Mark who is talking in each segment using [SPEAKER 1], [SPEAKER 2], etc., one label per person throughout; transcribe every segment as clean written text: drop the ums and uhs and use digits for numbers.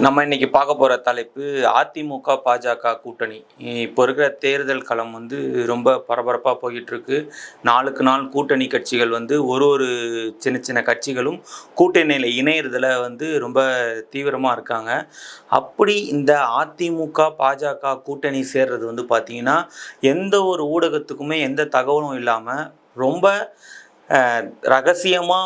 [SPEAKER 1] நம்ம இன்னைக்கு பார்க்க போற தலைப்பு அதிமுக, பாஜக கூட்டணி. இப்போ இருக்கிற தேர்தல் களம் ரொம்ப பரபரப்பா போயிட்டு இருக்கு. நாளுக்கு நாள் கூட்டணி கட்சிகள் ஒரு சின்ன சின்ன கட்சிகளும் கூட்டணியில இணையறதுல ரொம்ப தீவிரமா இருக்காங்க. அப்படி இந்த அதிமுக, பாஜக கூட்டணி சேர்றது பார்த்தீங்கன்னா, எந்த ஒரு ஊடகத்துக்குமே எந்த தகவலும் இல்லாம ரொம்ப ரகசியமா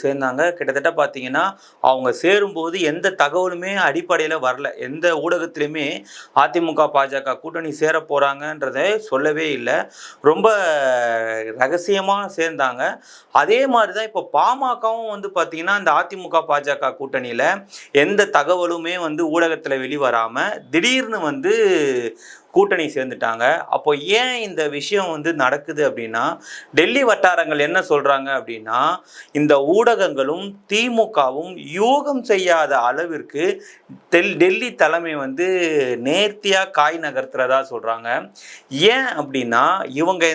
[SPEAKER 1] சேர்ந்தாங்க. கிட்டத்தட்ட பார்த்தீங்கன்னா, அவங்க சேரும்போது எந்த தகவலுமே அடிப்படையில வரல. எந்த ஊடகத்திலயுமே அதிமுக, பாஜக கூட்டணி சேரப் போறாங்கன்றத சொல்லவே இல்ல. ரொம்ப ரகசியமா சேர்ந்தாங்க. அதே மாரி தான் இப்போ பாமகவும் பார்த்தீங்கன்னா, இந்த அதிமுக, பாஜக கூட்டணியில எந்த தகவலுமே ஊடகத்தில வெளிவராம, திடீர்னு கூட்டணி சேர்ந்துட்டாங்க. அப்போ ஏன் இந்த விஷயம் நடக்குது அப்படின்னா, டெல்லி வட்டாரங்கள் என்ன சொல்றாங்க அப்படின்னா, இந்த ஊடகங்களும் திமுகவும் யூகம் செய்யாத அளவிற்கு டெல்லி தலைமை நேர்த்தியா காய் நகர்த்துறதா சொல்றாங்க. ஏன் அப்படின்னா, இவங்க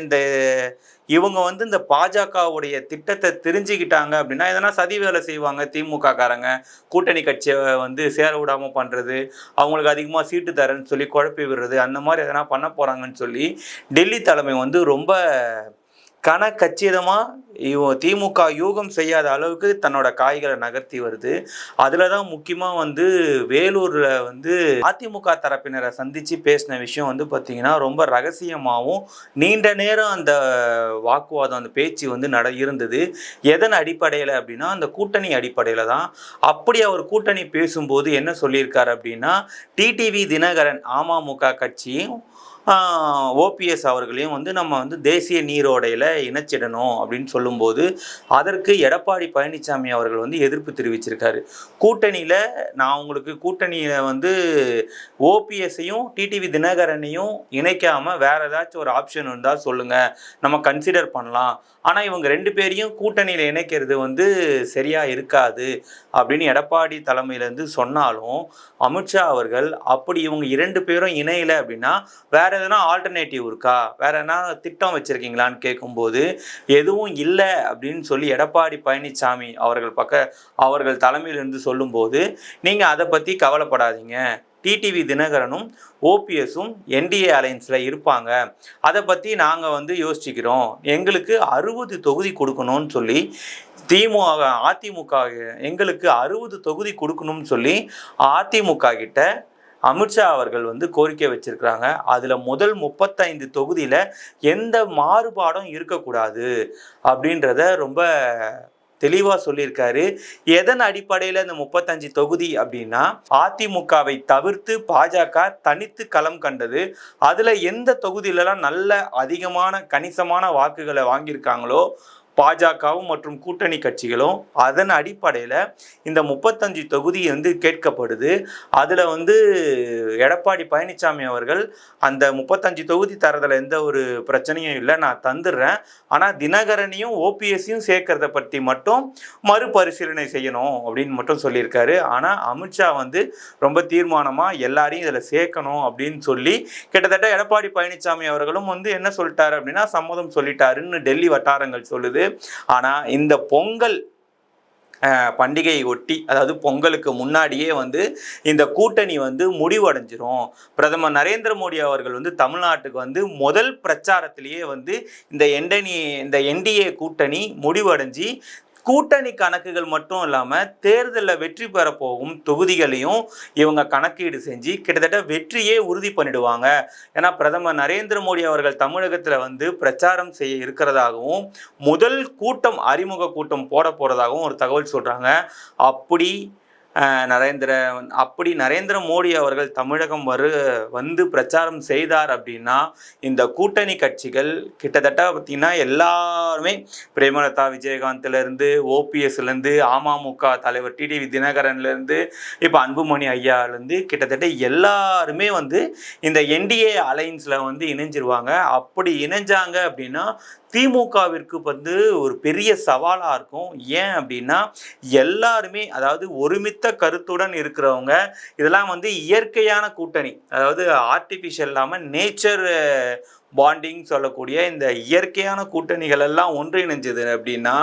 [SPEAKER 1] இந்த பாஜகவுடைய திட்டத்தை தெரிஞ்சுக்கிட்டாங்க அப்படின்னா, எதனா சதி வேலை செய்வாங்க திமுக காரங்க. கூட்டணி கட்சியை சேர விடாம பண்றது, அவங்களுக்கு அதிகமாக சீட்டு தரேன்னு சொல்லி குழப்பி விடுறது, அந்த மாதிரி எதனா பண்ண போறாங்கன்னு சொல்லி டெல்லி தலைமை ரொம்ப கச்சிதமா திமுக யூகம் செய்யாத அளவுக்கு தன்னோட காய்களை நகர்த்தி வருது. அதுல தான் முக்கியமா வேலூர்ல அதிமுக தரப்பினரை சந்திச்சு பேசின விஷயம் பார்த்தீங்கன்னா, ரொம்ப ரகசியமாகவும் நீண்ட நேரம் அந்த வாக்குவாதம், அந்த பேச்சு இருந்தது. எதன் அடிப்படையில் அப்படின்னா, அந்த கூட்டணி அடிப்படையில் தான். அப்படி அவர் கூட்டணி பேசும்போது என்ன சொல்லியிருக்காரு அப்படின்னா, டிடிவி தினகரன் அமமுக கட்சியும் ஓபிஎஸ் அவர்களையும் நம்ம தேசிய நீரோடையில் இணைச்சிடணும் அப்படின்னு சொல்லும்போது, அதற்கு எடப்பாடி பழனிசாமி அவர்கள் எதிர்ப்பு தெரிவிச்சிருக்காரு. கூட்டணியில் நான் உங்களுக்கு கூட்டணியில் ஓபிஎஸ்ஸையும் டிடிவி தினகரனையும் இணைக்காமல் வேற ஏதாச்சும் ஒரு ஆப்ஷன் இருந்தால் சொல்லுங்கள், நம்ம கன்சிடர் பண்ணலாம். ஆனால் இவங்க ரெண்டு பேரையும் கூட்டணியில் இணைக்கிறது சரியாக இருக்காது அப்படின்னு எடப்பாடி தலைமையிலேருந்து சொன்னாலும், அமித்ஷா அவர்கள் அப்படி இவங்க இரண்டு பேரும் இணையலை அப்படின்னா வேற எதனா ஆல்டர்னேட்டிவ் இருக்கா, வேற என்ன திட்டம் வச்சிருக்கீங்களான்னு கேட்கும்போது, எதுவும் இல்லை அப்படின்னு சொல்லி எடப்பாடி பழனிசாமி அவர்கள் தலைமையிலிருந்து சொல்லும்போது, நீங்கள் அதை பற்றி கவலைப்படாதீங்க, டிடிவி தினகரனும் ஓபிஎஸும் என்டிஏ அலையன்ஸில் இருப்பாங்க, அதை பற்றி நாங்கள் யோசிச்சுக்கிறோம், எங்களுக்கு 60 தொகுதி கொடுக்கணும்னு சொல்லி அதிமுக எங்களுக்கு 60 தொகுதி கொடுக்கணும்னு சொல்லி அதிமுக கிட்ட அமித்ஷா அவர்கள் கோரிக்கை வச்சிருக்கிறாங்க. அதில் முதல் 35 தொகுதியில் எந்த மாறுபாடும் இருக்கக்கூடாது அப்படின்றத ரொம்ப தெளிவாக சொல்லியிருக்காரு. எதன் அடிப்படையில் இந்த 35 தொகுதி அப்படின்னா, அதிமுகவை தவிர்த்து பாஜக தனித்து களம் கண்டது. அதில் எந்த தொகுதியிலலாம் நல்ல அதிகமான கணிசமான வாக்குகளை வாங்கியிருக்காங்களோ பாஜகவும் மற்றும் கூட்டணி கட்சிகளும், அதன் அடிப்படையில் இந்த 35 தொகுதி கேட்கப்படுது. அதில் எடப்பாடி பழனிசாமி அவர்கள் அந்த 35 தொகுதி தரதில் எந்த ஒரு பிரச்சனையும் இல்லை, நான் தந்துடுறேன், ஆனால் தினகரனையும் ஓபிஎஸ்ஸையும் சேர்க்கறத பற்றி மட்டும் மறுபரிசீலனை செய்யணும் அப்படின்னு மட்டும் சொல்லியிருக்காரு. ஆனால் அமித்ஷா ரொம்ப தீர்மானமாக எல்லாரையும் இதில் சேர்க்கணும் அப்படின்னு சொல்லி கிட்டத்தட்ட எடப்பாடி பழனிசாமி அவர்களும் என்ன சொல்லிட்டாரு அப்படின்னா, சம்மதம் சொல்லிட்டாருன்னு டெல்லி வட்டாரங்கள் சொல்லுது. ஆனா இந்த பொங்கல் பண்டிகை ஒட்டி, அதாவது பொங்கலுக்கு முன்னாடியே இந்த கூட்டணி முடிவடைஞ்சிரும். பிரதமர் நரேந்திர மோடி அவர்கள் தமிழ்நாட்டுக்கு முதல் பிரச்சாரத்திலேயே இந்த என்டிஏ கூட்டணி முடிவடைஞ்சு கூட்டணி கணக்குகள் மட்டும் இல்லாமல் தேர்தலில் வெற்றி பெற போகும் தொகுதிகளையும் இவங்க கணக்கீடு செஞ்சு கிட்டத்தட்ட வெற்றியே உறுதி பண்ணிடுவாங்க. ஏன்னா பிரதமர் நரேந்திர மோடி அவர்கள் தமிழகத்தில் பிரச்சாரம் செய்ய இருக்கிறதாகவும் முதல் கூட்டம் அறிமுக கூட்டம் போட போகிறதாகவும் ஒரு தகவல் சொல்கிறாங்க. அப்படி நரேந்திர மோடி அவர்கள் தமிழகம் பிரச்சாரம் செய்தார் அப்படின்னா, இந்த கூட்டணி கட்சிகள் கிட்டத்தட்ட பார்த்தீங்கன்னா எல்லாருமே, பிரேமலதா விஜயகாந்த்லேருந்து ஓபிஎஸ்லேருந்து அமமுக தலைவர் டிடிவி தினகரன்லேருந்து இப்போ அன்புமணி ஐயாலேருந்து கிட்டத்தட்ட எல்லாருமே இந்த என்டிஏ அலையன்ஸில் இணைஞ்சிருவாங்க. அப்படி இணைஞ்சாங்க அப்படின்னா திமுகவிற்கு ஒரு பெரிய சவாலாக இருக்கும். ஏன் அப்படின்னா எல்லாருமே, அதாவது ஒருமித்த கருத்துடன் இருக்கிறவங்க, இதெல்லாம் இயற்கையான கூட்டணி, அதாவது ஆர்டிஃபிஷியல் இல்லாமல் நேச்சர் பாண்டிங் சொல்லக்கூடிய இந்த இயற்கையான கூட்டணிகள் எல்லாம் ஒன்றிணைஞ்சது அப்படின்னா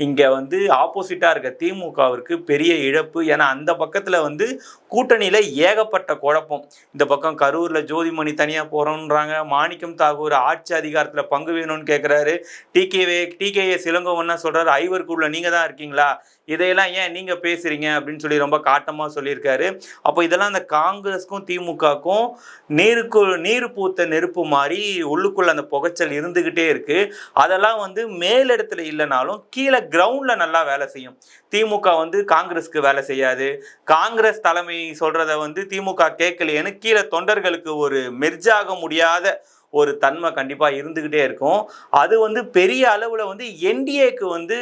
[SPEAKER 1] இங்கே வந்து ஆப்போசிட்டாக இருக்க திமுகவிற்கு பெரிய இழப்பு. ஏன்னா அந்த பக்கத்தில் வந்து கூட்டணியில் ஏகப்பட்ட குழப்பம். இந்த பக்கம் கரூரில் ஜோதிமணி தனியாக போகிறோன்றாங்க, மாணிக்கம் தாகூர் ஆட்சி அதிகாரத்தில் பங்கு வேணும்னு கேட்குறாரு, டிகேஏ இளங்கோவன் சொல்கிறாரு ஐவருக்குள்ள நீங்கள் தான் இருக்கீங்களா, இதையெல்லாம் ஏன் நீங்கள் பேசுகிறீங்க அப்படின்னு சொல்லி ரொம்ப காட்டமாக சொல்லியிருக்காரு. அப்போ இதெல்லாம் அந்த காங்கிரஸுக்கும் திமுகவுக்கும் நீர் பூத்த நெருப்பு மாதிரி உள்ளுக்குள்ள அந்த புகைச்சல் இருந்துக்கிட்டே இருக்குது. அதெல்லாம் வந்து மேலிடத்துல இல்லைனாலும் கீழே கிரவுண்டில் நல்லா வேலை செய்யும். திமுக வந்து காங்கிரஸுக்கு வேலை செய்யாது, காங்கிரஸ் தலைமை சொல்கிறத வந்து திமுக கேட்கலையேன்னு கீழே தொண்டர்களுக்கு ஒரு மெர்ஜாக முடியாத ஒரு தன்மை கண்டிப்பாக இருந்துக்கிட்டே இருக்கும். அது வந்து பெரிய அளவில் வந்து என்டிஏக்கு வந்து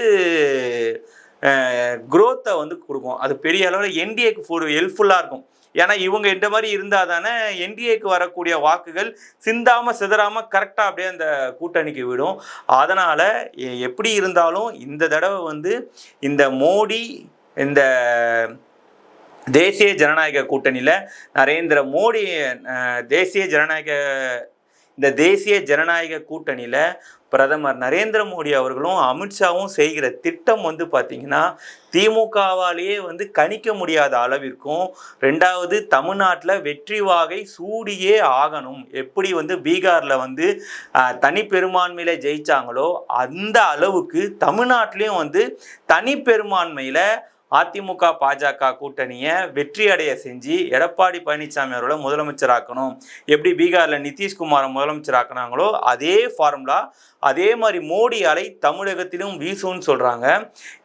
[SPEAKER 1] குரோத்தை வந்து கொடுக்கும். அது பெரிய அளவில் என்டிஏக்கு ஒரு ஹெல்ப்ஃபுல்லாக இருக்கும். ஏன்னா இவங்க இந்த மாதிரி இருந்தால் தானே என்டிஏக்கு வரக்கூடிய வாக்குகள் சிந்தாமல் சிதறாமல் கரெக்டாக அப்படியே அந்த கூட்டணிக்கு விடும். அதனால் எப்படி இருந்தாலும் இந்த தடவை வந்து இந்த மோடி இந்த தேசிய ஜனநாயக கூட்டணியில் நரேந்திர மோடி தேசிய ஜனநாயக கூட்டணியில் பிரதமர் நரேந்திர மோடி அவர்களும் அமித்ஷாவும் செய்கிற திட்டம் வந்து பார்த்திங்கன்னா திமுகவாலேயே வந்து கணிக்க முடியாத அளவிற்கும். ரெண்டாவது, தமிழ்நாட்டில் வெற்றி வாகை சூடியே ஆகணும். எப்படி வந்து பீகாரில் வந்து தனி பெரும்பான்மையில் ஜெயித்தாங்களோ அந்த அளவுக்கு தமிழ்நாட்டிலையும் வந்து தனி பெரும்பான்மையில் அதிமுக பாஜக கூட்டணியை வெற்றி அடைய செஞ்சு எடப்பாடி பழனிசாமி அவரோட முதலமைச்சராக்கணும். எப்படி பீகாரில் நிதிஷ்குமாரை முதலமைச்சராக்கினாங்களோ அதே ஃபார்முலா, அதே மாதிரி மோடி அலை தமிழகத்திலும் வீசும்னு சொல்கிறாங்க.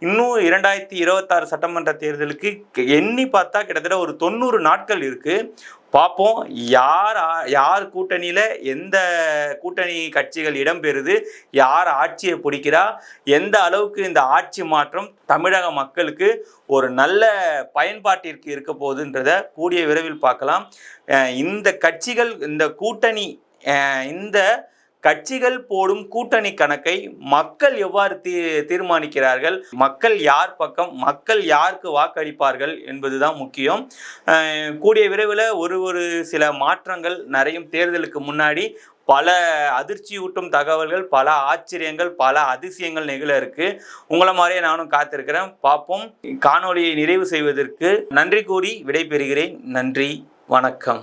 [SPEAKER 1] இன்னும் 2026 சட்டமன்ற தேர்தலுக்கு எண்ணி பார்த்தா கிட்டத்தட்ட ஒரு 90 நாட்கள் இருக்குது. பார்ப்போம் யார் கூட்டணியில் எந்த கூட்டணி கட்சிகள் இடம்பெறுது, யார் ஆட்சியை பிடிக்கிறா, எந்த அளவுக்கு இந்த ஆட்சி மாற்றம் தமிழக மக்களுக்கு ஒரு நல்ல பயன்பாட்டிற்கு இருக்க போகுதுன்றத கூடிய விரைவில் பார்க்கலாம். இந்த கட்சிகள் இந்த கட்சிகள் போடும் கூட்டணி கணக்கை மக்கள் எவ்வாறு தீர்மானிக்கிறார்கள், மக்கள் யார் பக்கம், மக்கள் யாருக்கு வாக்களிப்பார்கள் என்பதுதான் முக்கியம். கூடிய விரைவில் ஒரு சில மாற்றங்கள் நிறைய தேர்தலுக்கு முன்னாடி பல அதிர்ச்சியூட்டும் தகவல்கள், பல ஆச்சரியங்கள், பல அதிசயங்கள் நிகழ இருக்கு. உங்களை மாதிரியே நானும் காத்திருக்கிறேன். பார்ப்போம். காணொலியை நிறைவு செய்வதற்கு நன்றி கூறி விடைபெறுகிறேன். நன்றி, வணக்கம்.